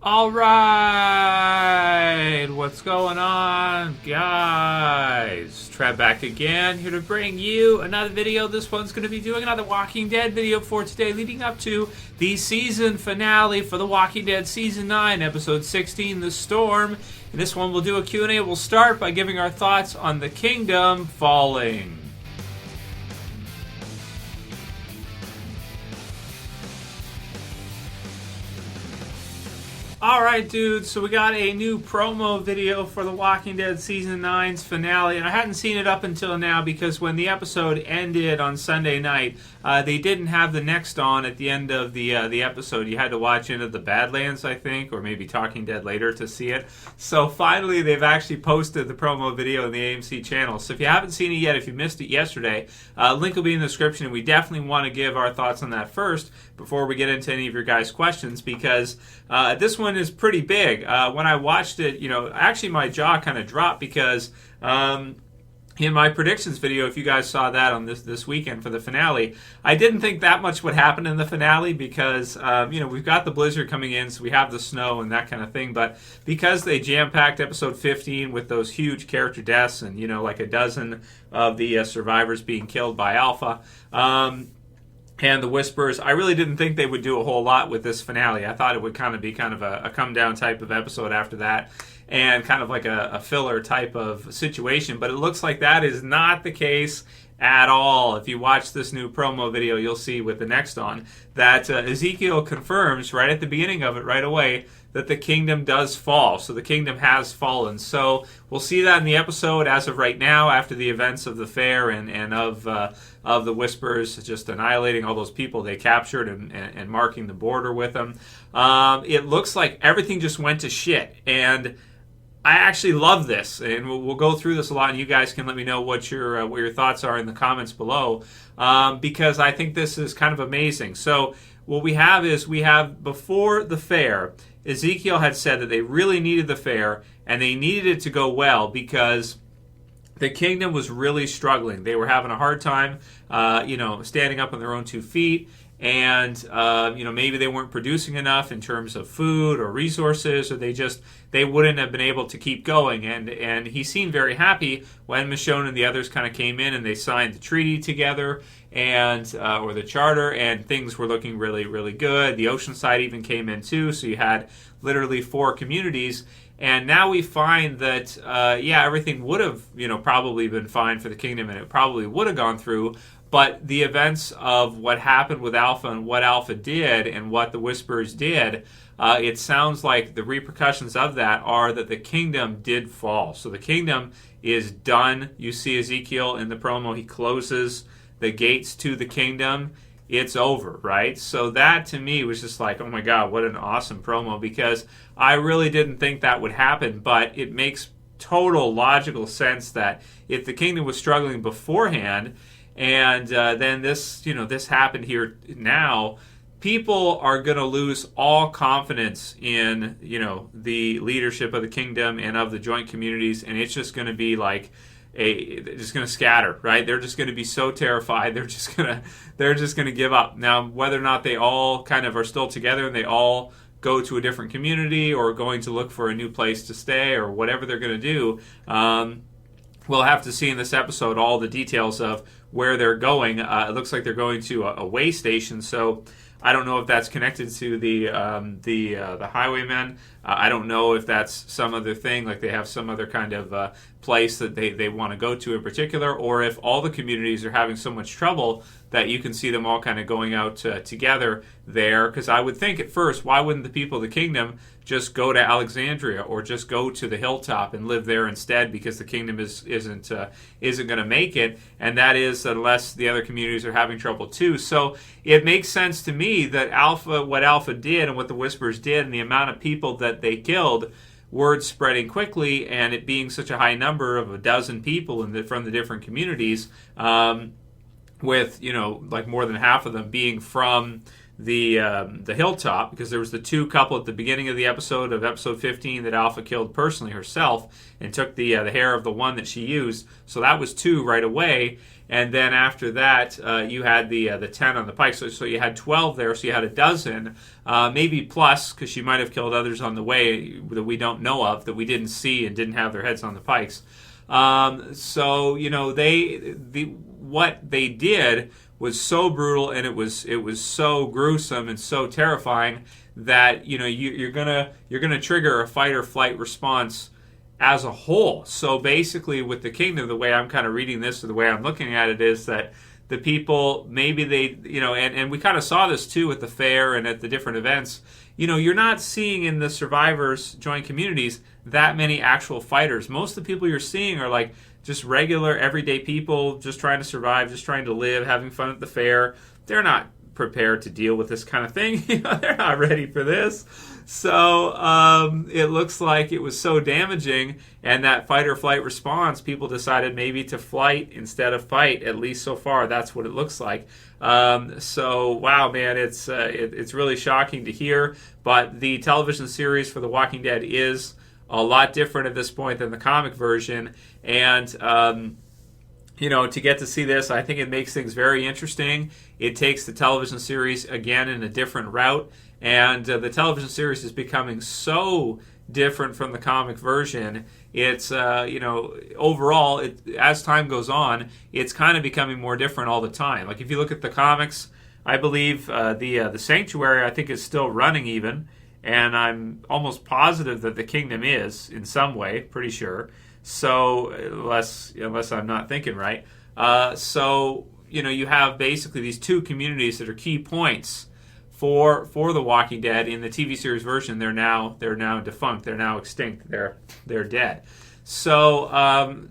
All right, what's going on, guys? Trev back again, here to bring you another video. This one's going to be doing another Walking Dead video for today, leading up to the season finale for The Walking Dead Season 9, Episode 16, The Storm. In this one, we'll do a Q&A. We'll start by giving our thoughts on the kingdom falling. Alright, dudes, so we got a new promo video for The Walking Dead Season 9's finale, and I hadn't seen it up until now because when the episode ended on Sunday night, they didn't have the next on at the end of the episode. You had to watch Into the Badlands, I think, or maybe Talking Dead later to see it. So finally, they've actually posted the promo video on the AMC channel. So if you haven't seen it yet, if you missed it yesterday, link will be in the description, and we definitely want to give our thoughts on that first before we get into any of your guys' questions, because this one is pretty big. When I watched it, actually my jaw kind of dropped because in my predictions video, if you guys saw that on this weekend for the finale, I didn't think that much would happen in the finale because, we've got the blizzard coming in, so we have the snow and that kind of thing, but because they jam-packed episode 15 with those huge character deaths and, like a dozen of the survivors being killed by Alpha, and the Whispers, I really didn't think they would do a whole lot with this finale. I thought it would be a come-down type of episode after that, and kind of like a filler type of situation. But it looks like that is not the case at all. If you watch this new promo video, you'll see with the next on that Ezekiel confirms right at the beginning of it, right away, that the kingdom does fall. So the kingdom has fallen. So we'll see that in the episode as of right now, after the events of the fair and of the Whispers just annihilating all those people they captured and marking the border with them. It looks like everything just went to shit. And I actually love this, and we'll go through this a lot, and you guys can let me know what your thoughts are in the comments below, because I think this is kind of amazing. So what we have is, before the fair, Ezekiel had said that they really needed the fair, and they needed it to go well because the kingdom was really struggling. They were having a hard time, standing up on their own 2 feet. And, maybe they weren't producing enough in terms of food or resources, or they wouldn't have been able to keep going. And he seemed very happy when Michonne and the others kind of came in and they signed the treaty together, or the charter, and things were looking really, really good. The Oceanside even came in too, so you had literally 4 communities. And now we find that, everything would have, probably been fine for the kingdom, and it probably would have gone through. But the events of what happened with Alpha and what Alpha did and what the Whisperers did, it sounds like the repercussions of that are that the kingdom did fall. So the kingdom is done. You see Ezekiel in the promo, he closes the gates to the kingdom. It's over, right? So that to me was just like, oh my God, what an awesome promo, because I really didn't think that would happen, but it makes total logical sense that if the kingdom was struggling beforehand, and then this happened here now, people are going to lose all confidence in, the leadership of the kingdom and of the joint communities, and it's just going to be like just going to scatter, right? They're just going to be so terrified. They're just going to give up. Now, whether or not they all kind of are still together and they all go to a different community or going to look for a new place to stay or whatever they're going to do, we'll have to see in this episode all the details of where they're going. It looks like they're going to a way station, so I don't know if that's connected to the highwaymen. I don't know if that's some other thing, like they have some other kind of place that they want to go to in particular, or if all the communities are having so much trouble that you can see them all kind of going out together there. Because I would think at first, why wouldn't the people of the kingdom just go to Alexandria or just go to the hilltop and live there instead, because the kingdom isn't going to make it, and that is unless the other communities are having trouble too. So it makes sense to me that what Alpha did and what the Whispers did and the amount of people that they killed, word spreading quickly, and it being such a high number of 12 people from the different communities, with like more than half of them being from the hilltop, because there was the two couple at the beginning of the episode of episode 15 that Alpha killed personally herself and took the hair of the one that she used. So that was 2 right away. And then after that, you had the 10 on the pike. So you had 12 there. So you had a dozen, maybe plus, because she might have killed others on the way that we don't know of, that we didn't see and didn't have their heads on the pikes. So what they did was so brutal, and it was so gruesome and so terrifying that you're gonna trigger a fight or flight response as a whole. So basically, with the kingdom, the way I'm kind of reading this, or the way I'm looking at it, is that the people, maybe they, and we kind of saw this too at the fair and at the different events. You're not seeing in the survivors joint communities that many actual fighters. Most of the people you're seeing are like just regular, everyday people, just trying to survive, just trying to live, having fun at the fair. They're not prepared to deal with this kind of thing. They're not ready for this. So it looks like it was so damaging, and that fight or flight response, people decided maybe to flight instead of fight. At least so far, that's what it looks like. So wow, man, it's really shocking to hear. But the television series for The Walking Dead is a lot different at this point than the comic version, and to get to see this, I think it makes things very interesting. It takes the television series again in a different route, and the television series is becoming so different from the comic version. It's overall, as time goes on, it's kind of becoming more different all the time. Like if you look at the comics, I believe the Sanctuary, I think, is still running even. And I'm almost positive that the kingdom is in some way, pretty sure. So unless I'm not thinking right. You have basically these 2 communities that are key points for The Walking Dead. In the TV series version, they're now defunct. They're now extinct. They're dead. So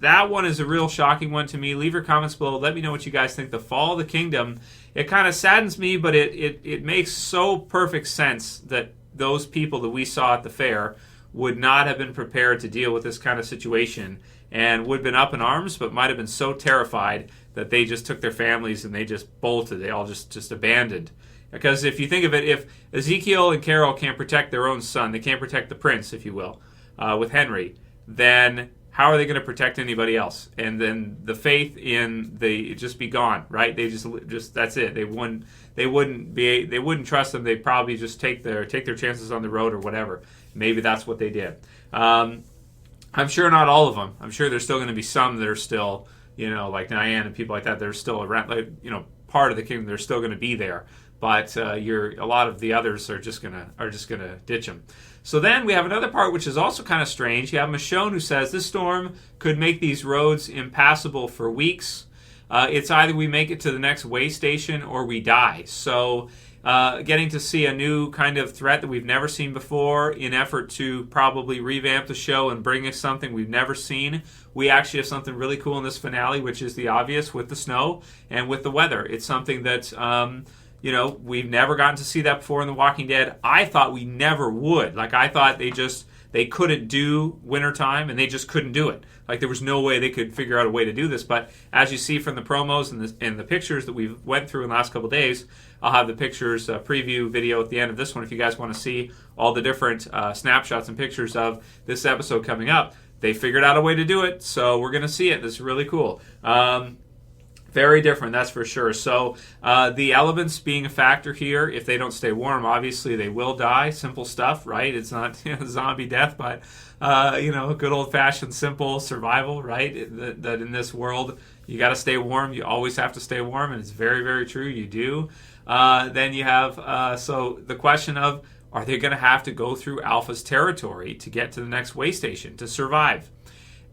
that one is a real shocking one to me. Leave your comments below. Let me know what you guys think. The Fall of the Kingdom. It kind of saddens me, but it makes so perfect sense that those people that we saw at the fair would not have been prepared to deal with this kind of situation, and would have been up in arms, but might have been so terrified that they just took their families and they just bolted. They all just abandoned. Because if you think of it, if Ezekiel and Carol can't protect their own son, they can't protect the prince, if you will, with Henry, then how are they going to protect anybody else? And then the faith in it just be gone, right? They just that's it. They wouldn't trust them. They'd probably just take their chances on the road or whatever. Maybe that's what they did. I'm sure not all of them. I'm sure there's still going to be some that are still, like Diane and people like that are still around, part of the kingdom. They're still going to be there. But a lot of the others are just gonna ditch them. So then we have another part which is also kind of strange. You have Michonne who says this storm could make these roads impassable for weeks. It's either we make it to the next way station or we die. So getting to see a new kind of threat that we've never seen before in effort to probably revamp the show and bring us something we've never seen. We actually have something really cool in this finale, which is the obvious with the snow and with the weather. It's something that we've never gotten to see that before in The Walking Dead. I thought we never would. Like, I thought they couldn't do wintertime, and they just couldn't do it. Like, there was no way they could figure out a way to do this. But as you see from the promos and the pictures that we've went through in the last couple of days, I'll have the pictures preview video at the end of this one if you guys want to see all the different snapshots and pictures of this episode coming up. They figured out a way to do it, so we're going to see it. This is really cool. Very different, that's for sure. So the elements being a factor here, if they don't stay warm, obviously they will die. Simple stuff, right? It's not zombie death, but good old-fashioned simple survival, right? That in this world, you got to stay warm. You always have to stay warm, and it's very, very true. You do. Then you have, so the question of, are they going to have to go through Alpha's territory to get to the next way station to survive?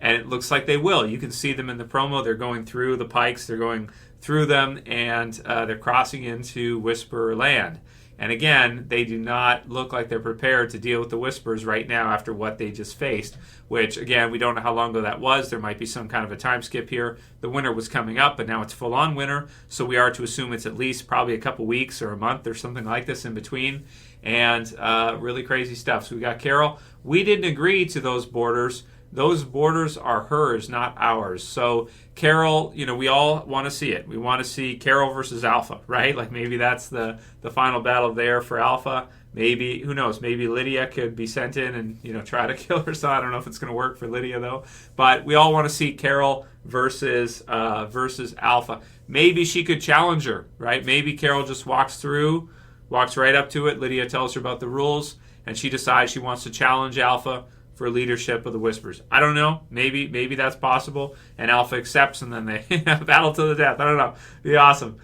And it looks like they will. You can see them in the promo. They're going through the pikes. They're going through them, and they're crossing into Whisperer Land. And again, they do not look like they're prepared to deal with the Whispers right now after what they just faced, which, again, we don't know how long ago that was. There might be some kind of a time skip here. The winter was coming up, but now it's full-on winter, so we are to assume it's at least probably a couple weeks or a month or something like this in between, and really crazy stuff. So we got Carol. We didn't agree to those borders. those borders are hers, not ours. So Carol, we all want to see it. We want to see Carol versus Alpha, right? Like maybe that's the final battle there for Alpha. Maybe, who knows, maybe Lydia could be sent in and, try to kill her son. I don't know if it's going to work for Lydia, though. But we all want to see Carol versus Alpha. Maybe she could challenge her, right? Maybe Carol just walks right up to it. Lydia tells her about the rules, and she decides she wants to challenge Alpha for leadership of the Whispers. I don't know. Maybe that's possible, and Alpha accepts, and then they battle to the death. I don't know. It'd be awesome.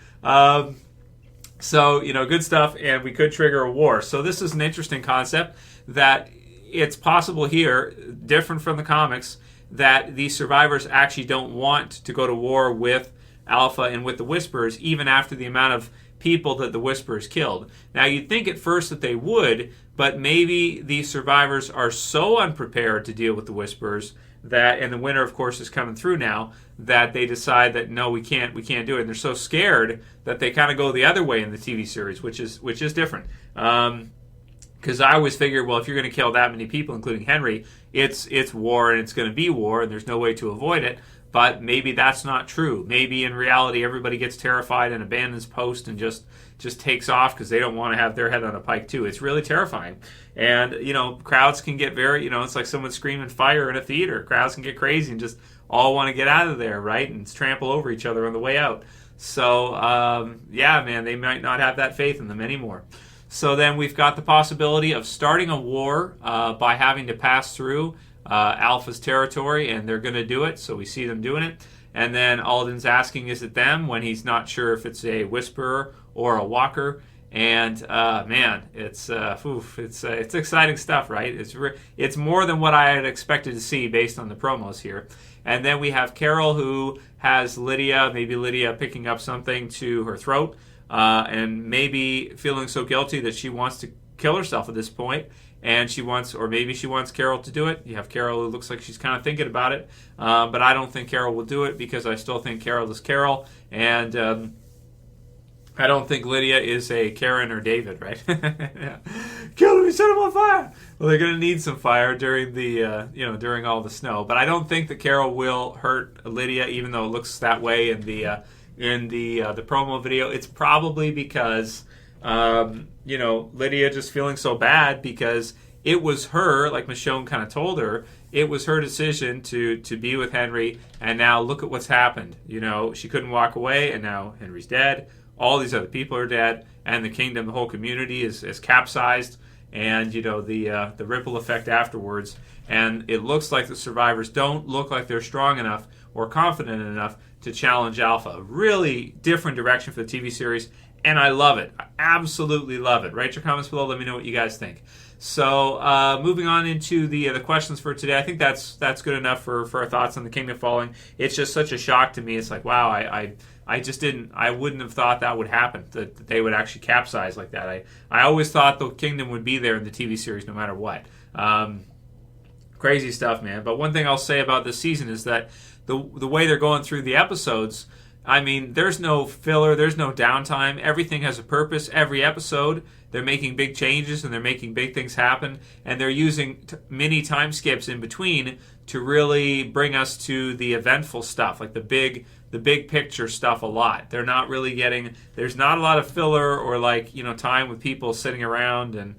So, good stuff, and we could trigger a war. So this is an interesting concept that it's possible here, different from the comics, that these survivors actually don't want to go to war with Alpha and with the Whisperers, even after the amount of people that the Whisperers killed. Now, you'd think at first that they would, but maybe these survivors are so unprepared to deal with the Whisperers that, and the winter, of course, is coming through now, that they decide that no, we can't do it. And they're so scared that they kind of go the other way in the TV series, which is different. Because I always figured, well, if you're going to kill that many people, including Henry, it's war and it's going to be war, and there's no way to avoid it. But maybe that's not true. Maybe in reality, everybody gets terrified and abandons post and just takes off because they don't want to have their head on a pike too. It's really terrifying. And, crowds can get very, it's like someone screaming fire in a theater. Crowds can get crazy and just all want to get out of there, right? And trample over each other on the way out. So, yeah, man, they might not have that faith in them anymore. So then we've got the possibility of starting a war by having to pass through Alpha's territory, and they're going to do it, so we see them doing it. And then Alden's asking, is it them, when he's not sure if it's a Whisperer or a Walker. And man, it's exciting stuff, right? It's more than what I had expected to see based on the promos here. And then we have Carol, who has maybe Lydia picking up something to her throat, and maybe feeling so guilty that she wants to kill herself at this point. And maybe she wants Carol to do it. You have Carol who looks like she's kind of thinking about it. But I don't think Carol will do it because I still think Carol is Carol. And I don't think Lydia is a Karen or David, right? Yeah. Kill him, set him on fire. Well, they're going to need some fire during during all the snow. But I don't think that Carol will hurt Lydia, even though it looks that way in the promo video. It's probably because Lydia just feeling so bad because it was her, like Michonne kind of told her, it was her decision to be with Henry, and now look at what's happened. She couldn't walk away, and now Henry's dead. All these other people are dead, and the kingdom, the whole community is capsized, and the ripple effect afterwards. And it looks like the survivors don't look like they're strong enough or confident enough to challenge Alpha. Really different direction for the TV series. And I love it. I absolutely love it. Write your comments below. Let me know what you guys think. So moving on into the questions for today. I think that's good enough for our thoughts on the Kingdom Falling. It's just such a shock to me. It's like, wow, I wouldn't have thought that would happen, that they would actually capsize like that. I always thought the kingdom would be there in the TV series no matter what. Crazy stuff, man. But one thing I'll say about this season is that the way they're going through the episodes, I mean, there's no filler, there's no downtime. Everything has a purpose. Every episode, they're making big changes and they're making big things happen. And they're using mini time skips in between to really bring us to the eventful stuff, like the big picture stuff a lot. They're not really there's not a lot of filler or time with people sitting around and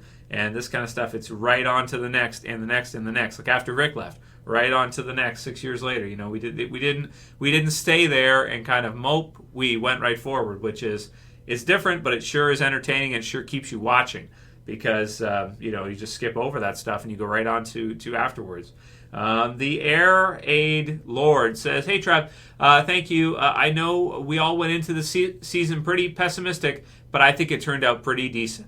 this kind of stuff. It's right on to the next and the next and the next. Like after Rick left, right on to the next 6 years later. We didn't stay there and kind of mope. We went right forward, which is different, but it sure is entertaining and it sure keeps you watching because you just skip over that stuff and you go right on to afterwards. TheAireaidLord says, "Hey Trev, thank you. I know we all went into the season pretty pessimistic, but I think it turned out pretty decent."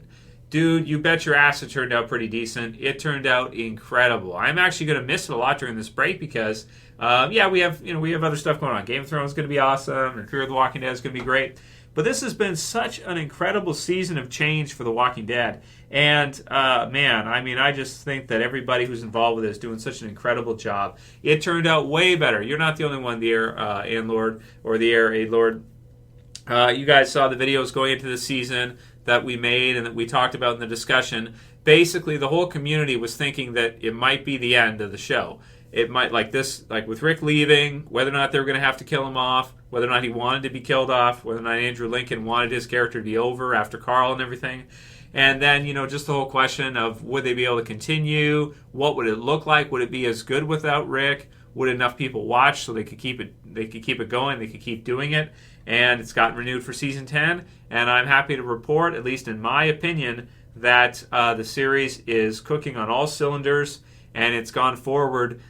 Dude, you bet your ass it turned out pretty decent. It turned out incredible. I'm actually going to miss it a lot during this break because, we have other stuff going on. Game of Thrones is going to be awesome, and Fear of the Walking Dead is going to be great. But this has been such an incredible season of change for The Walking Dead. And, I just think that everybody who's involved with it is doing such an incredible job. It turned out way better. You're not the only one, TheAireaidLord or TheAireaidLord. You guys saw the videos going into the season that we made and that we talked about in the discussion. Basically, the whole community was thinking that it might be the end of the show. it might, like this, like with Rick leaving, whether or not they were going to have to kill him off, whether or not he wanted to be killed off, whether or not Andrew Lincoln wanted his character to be over after Carl and everything. And then, just the whole question of would they be able to continue? What would it look like? Would it be as good without Rick? Would enough people watch so they could keep it going, they could keep doing it? And it's gotten renewed for season 10, and I'm happy to report, at least in my opinion, that the series is cooking on all cylinders, and it's gone forward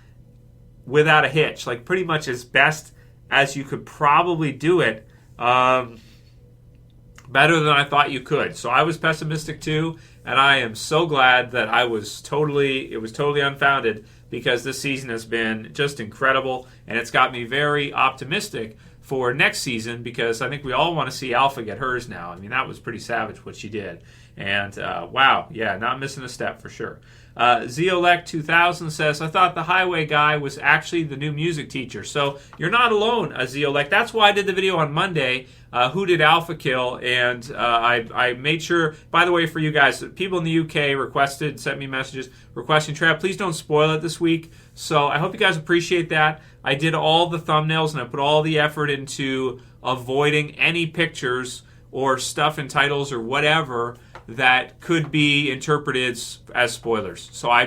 without a hitch, like pretty much as best as you could probably do it, better than I thought you could. So I was pessimistic too, and I am so glad that it was totally unfounded, because this season has been just incredible, and it's got me very optimistic for next season, because I think we all want to see Alpha get hers now. I mean, that was pretty savage what she did. And wow, yeah, not missing a step for sure. Zeolect 2000 says, I thought the highway guy was actually the new music teacher. So you're not alone, Zeolect. That's why I did the video on Monday, who did Alpha kill, and I made sure, by the way, for you guys, people in the UK sent me messages requesting, Trev, please don't spoil it this week. So I hope you guys appreciate that. I did all the thumbnails, and I put all the effort into avoiding any pictures or stuff in titles or whatever that could be interpreted as spoilers. So I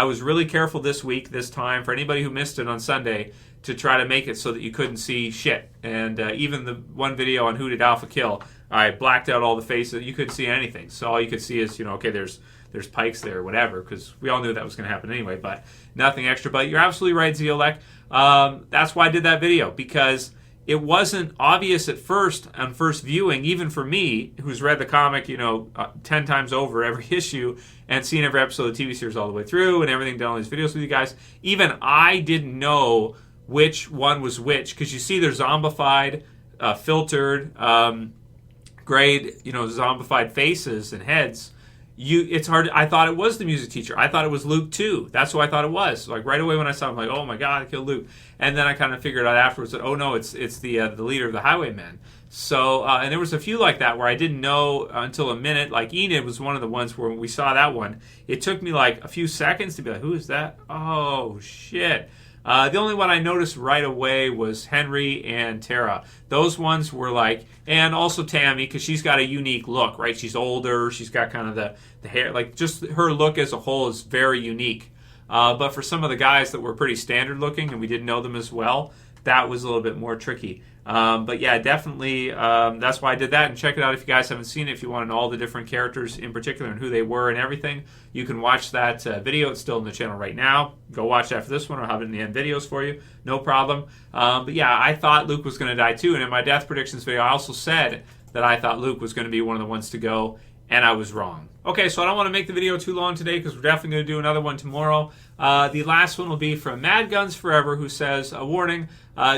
was really careful this time, for anybody who missed it on Sunday, to try to make it so that you couldn't see shit. And even the one video on who did Alpha kill, I blacked out all the faces. You couldn't see anything. So all you could see is, okay, there's pikes there or whatever, because we all knew that was going to happen anyway, but nothing extra. But you're absolutely right, Zeolek. That's why I did that video, because it wasn't obvious at first, on first viewing, even for me, who's read the comic, 10 times over every issue and seen every episode of the TV series all the way through and everything, done all these videos with you guys. Even I didn't know which one was which, because you see they're zombified, filtered, grayed, zombified faces and heads. It's hard. I thought it was the music teacher. I thought it was Luke too. That's who I thought it was. Like right away when I saw him, I'm like, oh my god, I killed Luke. And then I kind of figured out afterwards that, oh no, it's the leader of the Highwaymen. So and there was a few like that where I didn't know until a minute. Like Enid was one of the ones where we saw that one. It took me like a few seconds to be like, who is that? Oh shit. The only one I noticed right away was Henry and Tara. Those ones were like, and also Tammy, because she's got a unique look, right? She's older. She's got kind of the hair, like just her look as a whole is very unique. But for some of the guys that were pretty standard looking and we didn't know them as well, that was a little bit more tricky. But yeah, definitely, that's why I did that. And check it out if you guys haven't seen it. If you want to know all the different characters in particular and who they were and everything, you can watch that video. It's still in the channel right now. Go watch that for this one. I'll have it in the end videos for you. No problem. But yeah, I thought Luke was going to die too. And in my death predictions video, I also said that I thought Luke was going to be one of the ones to go. And I was wrong. Okay, so I don't want to make the video too long today because we're definitely going to do another one tomorrow. The last one will be from Mad Guns Forever, who says, a warning,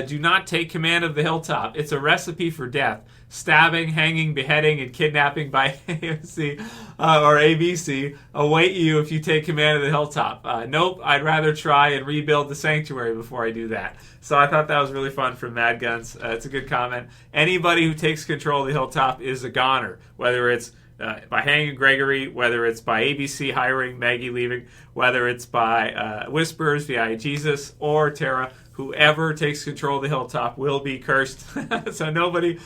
do not take command of the Hilltop. It's a recipe for death. Stabbing, hanging, beheading, and kidnapping by AMC or ABC await you if you take command of the Hilltop. Nope, I'd rather try and rebuild the sanctuary before I do that. So I thought that was really fun from Mad Guns. It's a good comment. Anybody who takes control of the Hilltop is a goner, whether it's by hanging Gregory, whether it's by ABC hiring Maggie leaving, whether it's by Whispers via Jesus or Tara. Whoever takes control of the Hilltop will be cursed. So nobody,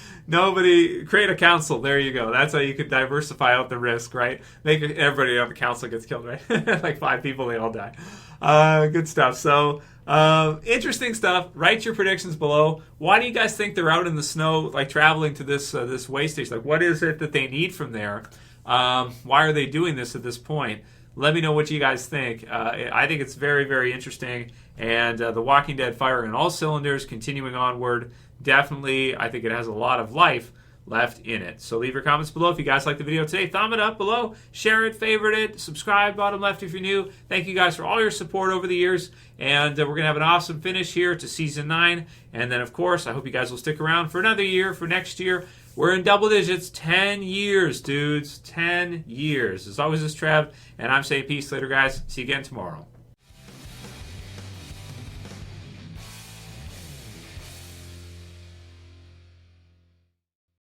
create a council. There you go. That's how you could diversify out the risk, right? Make everybody on the council gets killed, right? Like 5 people, they all die. Good stuff. So interesting stuff. Write your predictions below. Why do you guys think they're out in the snow, like traveling to this way station? Like, what is it that they need from there? Why are they doing this at this point? Let me know what you guys think. I think it's very, very interesting. And The Walking Dead firing on all cylinders, continuing onward. Definitely, I think it has a lot of life left in it. So leave your comments below if you guys liked the video today. Thumb it up below, share it, favorite it, subscribe bottom left if you're new. Thank you guys for all your support over the years. And we're going to have an awesome finish here to Season 9. And then, of course, I hope you guys will stick around for another year, for next year. We're in double digits. 10 years, dudes. 10 years. As always, this is Trev, and I'm saying peace later, guys. See you again tomorrow.